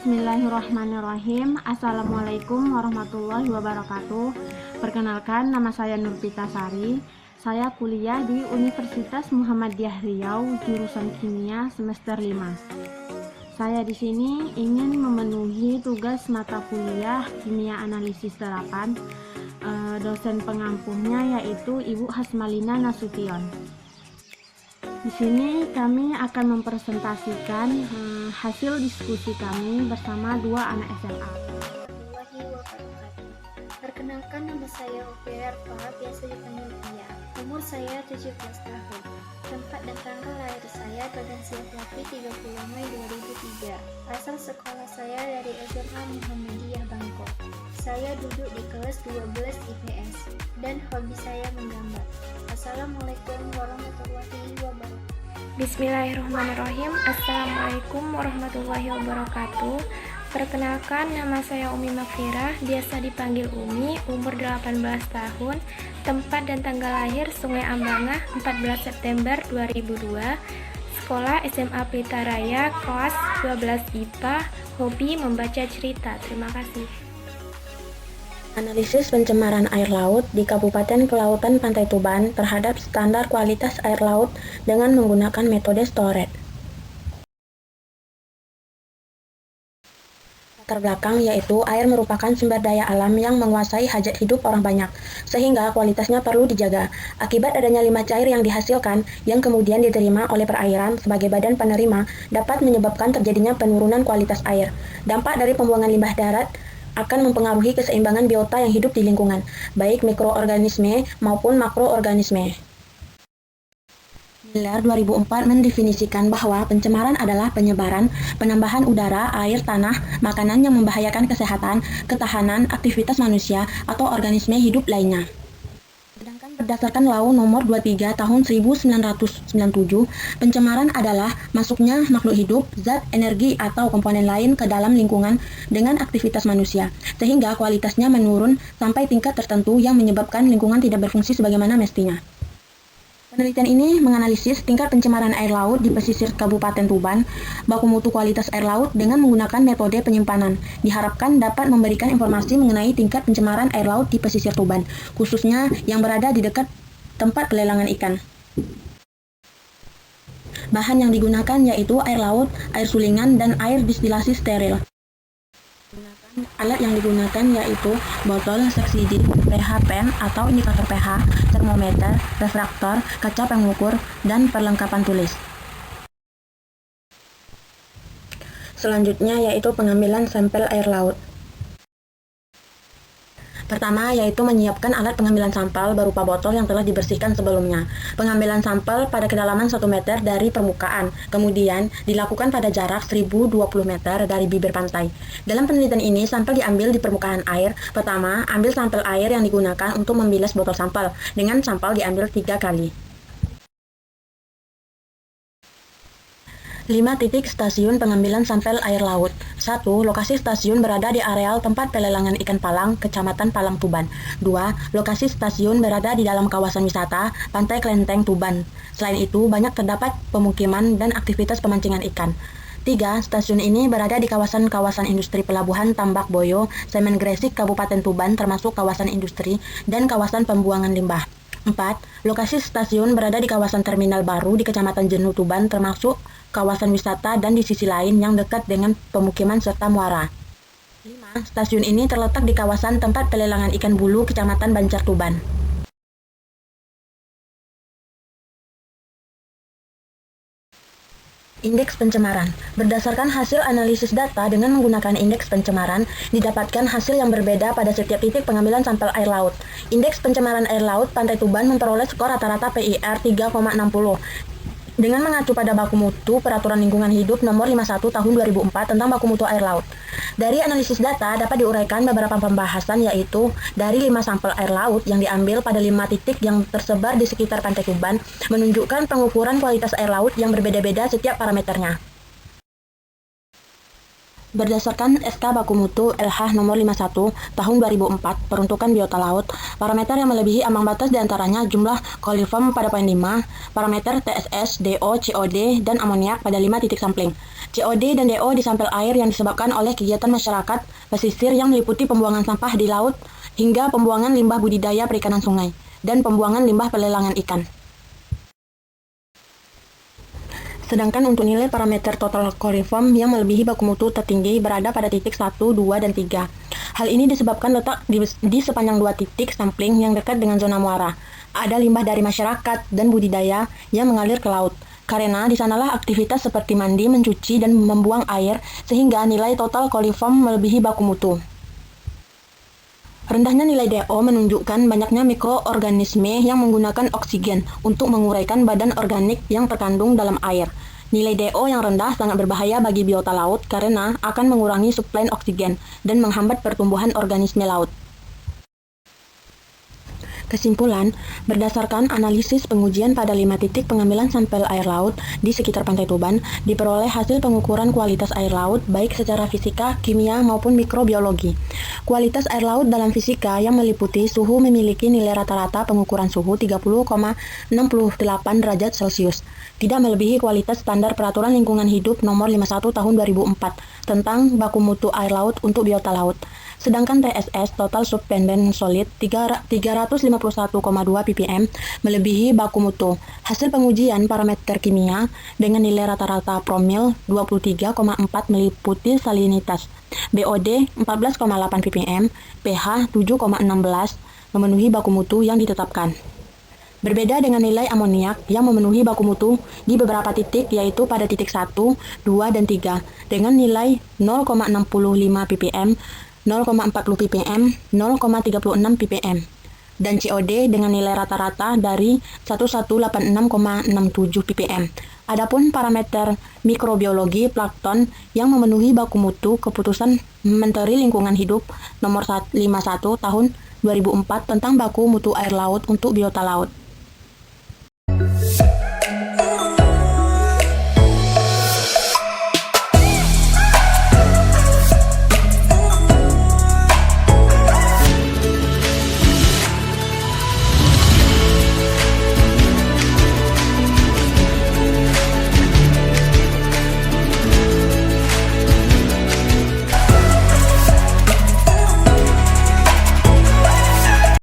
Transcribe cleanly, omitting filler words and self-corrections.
Bismillahirrahmanirrahim. Assalamualaikum warahmatullahi wabarakatuh. Perkenalkan, nama saya Nurpita Sari. Saya kuliah di Universitas Muhammadiyah Riau, jurusan Kimia semester 5. Saya di sini ingin memenuhi tugas mata kuliah Kimia Analisis 8. Dosen pengampuhnya yaitu Ibu Hasmalina Nasution. Di sini kami akan mempresentasikan hasil diskusi kami bersama dua anak SMA. Perkenalkan, nama saya Opiar Fa, biasa dipanggil Pia. Umur saya 17 tahun. Tempat dan tanggal lahir saya pada Siang Laki 30 Mei 2003. Asal sekolah saya dari SMA Muhammadiyah Bangkok. Saya duduk di kelas 12 IPS dan hobi saya menggambar. Assalamualaikum warahmatullahi wabarakatuh. Bismillahirrahmanirrahim. Assalamualaikum warahmatullahi wabarakatuh. Perkenalkan, nama saya Umi Makfirah, biasa dipanggil Umi, umur 18 tahun, tempat dan tanggal lahir Sungai Ambangah 14 September 2002, sekolah SMA Pelita Raya, kelas 12 IPA, hobi membaca cerita. Terima kasih. Analisis pencemaran air laut di Kabupaten Kelautan Pantai Tuban terhadap standar kualitas air laut dengan menggunakan metode STORAD. Latar belakang yaitu air merupakan sumber daya alam yang menguasai hajat hidup orang banyak, sehingga kualitasnya perlu dijaga. Akibat adanya limbah cair yang dihasilkan, yang kemudian diterima oleh perairan sebagai badan penerima, dapat menyebabkan terjadinya penurunan kualitas air. Dampak dari pembuangan limbah darat akan mempengaruhi keseimbangan biota yang hidup di lingkungan, baik mikroorganisme maupun makroorganisme. Miller 2004 mendefinisikan bahwa pencemaran adalah penyebaran, penambahan udara, air, tanah, makanan yang membahayakan kesehatan, ketahanan, aktivitas manusia, atau organisme hidup lainnya. Sedangkan berdasarkan Lau nomor 23 tahun 1997, pencemaran adalah masuknya makhluk hidup, zat, energi, atau komponen lain ke dalam lingkungan dengan aktivitas manusia, sehingga kualitasnya menurun sampai tingkat tertentu yang menyebabkan lingkungan tidak berfungsi sebagaimana mestinya. Penelitian ini menganalisis tingkat pencemaran air laut di pesisir Kabupaten Tuban, baku mutu kualitas air laut dengan menggunakan metode penyimpanan. Diharapkan dapat memberikan informasi mengenai tingkat pencemaran air laut di pesisir Tuban, khususnya yang berada di dekat tempat pelelangan ikan. Bahan yang digunakan yaitu air laut, air sulingan, dan air distilasi steril. Alat yang digunakan yaitu botol, seksidi, pH pen atau indikator pH, termometer, refraktor, kaca pengukur, dan perlengkapan tulis. Selanjutnya yaitu pengambilan sampel air laut. Pertama yaitu menyiapkan alat pengambilan sampel berupa botol yang telah dibersihkan sebelumnya. Pengambilan sampel pada kedalaman 1 meter dari permukaan, kemudian dilakukan pada jarak 1020 meter dari bibir pantai. Dalam penelitian ini, sampel diambil di permukaan air. Pertama, ambil sampel air yang digunakan untuk membilas botol sampel, dengan sampel diambil 3 kali. 5 titik stasiun pengambilan sampel air laut. 1. Lokasi stasiun berada di areal tempat pelelangan ikan Palang, Kecamatan Palang, Tuban. 2. Lokasi stasiun berada di dalam kawasan wisata Pantai Klenteng, Tuban. Selain itu, banyak terdapat pemukiman dan aktivitas pemancingan ikan. 3. Stasiun ini berada di kawasan-kawasan industri pelabuhan Tambak Boyo, Semen Gresik, Kabupaten Tuban, termasuk kawasan industri dan kawasan pembuangan limbah. 4. Lokasi stasiun berada di kawasan terminal baru di Kecamatan Jenuh, Tuban, termasuk kawasan wisata dan di sisi lain yang dekat dengan pemukiman serta muara. 5. Stasiun ini terletak di kawasan tempat pelelangan ikan bulu Kecamatan Banjar, Tuban. Indeks pencemaran. Berdasarkan hasil analisis data dengan menggunakan indeks pencemaran, didapatkan hasil yang berbeda pada setiap titik pengambilan sampel air laut. Indeks pencemaran air laut Pantai Tuban memperoleh skor rata-rata PIR 3,60. Dengan mengacu pada baku mutu Peraturan Lingkungan Hidup Nomor 51 Tahun 2004 tentang baku mutu air laut. Dari analisis data dapat diuraikan beberapa pembahasan, yaitu dari 5 sampel air laut yang diambil pada 5 titik yang tersebar di sekitar Pantai Tuban menunjukkan pengukuran kualitas air laut yang berbeda-beda setiap parameternya. Berdasarkan SK Baku Mutu LH nomor 51 tahun 2004 peruntukan biota laut, parameter yang melebihi ambang batas diantaranya jumlah koliform pada poin 5, parameter TSS, DO, COD, dan amoniak pada 5 titik sampling. COD dan DO di sampel air yang disebabkan oleh kegiatan masyarakat pesisir yang meliputi pembuangan sampah di laut hingga pembuangan limbah budidaya perikanan sungai dan pembuangan limbah pelelangan ikan. Sedangkan untuk nilai parameter total koliform yang melebihi baku mutu tertinggi berada pada titik 1, 2, dan 3. Hal ini disebabkan letak di sepanjang 2 titik sampling yang dekat dengan zona muara. Ada limbah dari masyarakat dan budidaya yang mengalir ke laut. Karena di sanalah aktivitas seperti mandi, mencuci, dan membuang air sehingga nilai total koliform melebihi baku mutu. Rendahnya nilai DO menunjukkan banyaknya mikroorganisme yang menggunakan oksigen untuk menguraikan badan organik yang terkandung dalam air. Nilai DO yang rendah sangat berbahaya bagi biota laut karena akan mengurangi suplai oksigen dan menghambat pertumbuhan organisme laut. Kesimpulan, berdasarkan analisis pengujian pada 5 titik pengambilan sampel air laut di sekitar Pantai Tuban, diperoleh hasil pengukuran kualitas air laut baik secara fisika, kimia, maupun mikrobiologi. Kualitas air laut dalam fisika yang meliputi suhu memiliki nilai rata-rata pengukuran suhu 30,68 derajat Celcius, tidak melebihi kualitas standar Peraturan Lingkungan Hidup Nomor 51 Tahun 2004 tentang baku mutu air laut untuk biota laut. Sedangkan TSS total subpendent solid 351,2 ppm melebihi baku mutu. Hasil pengujian parameter kimia dengan nilai rata-rata promil 23,4 meliputi salinitas BOD 14,8 ppm, pH 7,16 memenuhi baku mutu yang ditetapkan. Berbeda dengan nilai amoniak yang memenuhi baku mutu di beberapa titik yaitu pada titik 1, 2, dan 3 dengan nilai 0,65 ppm, 0,40 ppm, 0,36 ppm, dan COD dengan nilai rata-rata dari 1186,67 ppm. Adapun parameter mikrobiologi plankton yang memenuhi baku mutu keputusan Menteri Lingkungan Hidup Nomor 51 Tahun 2004 tentang baku mutu air laut untuk biota laut.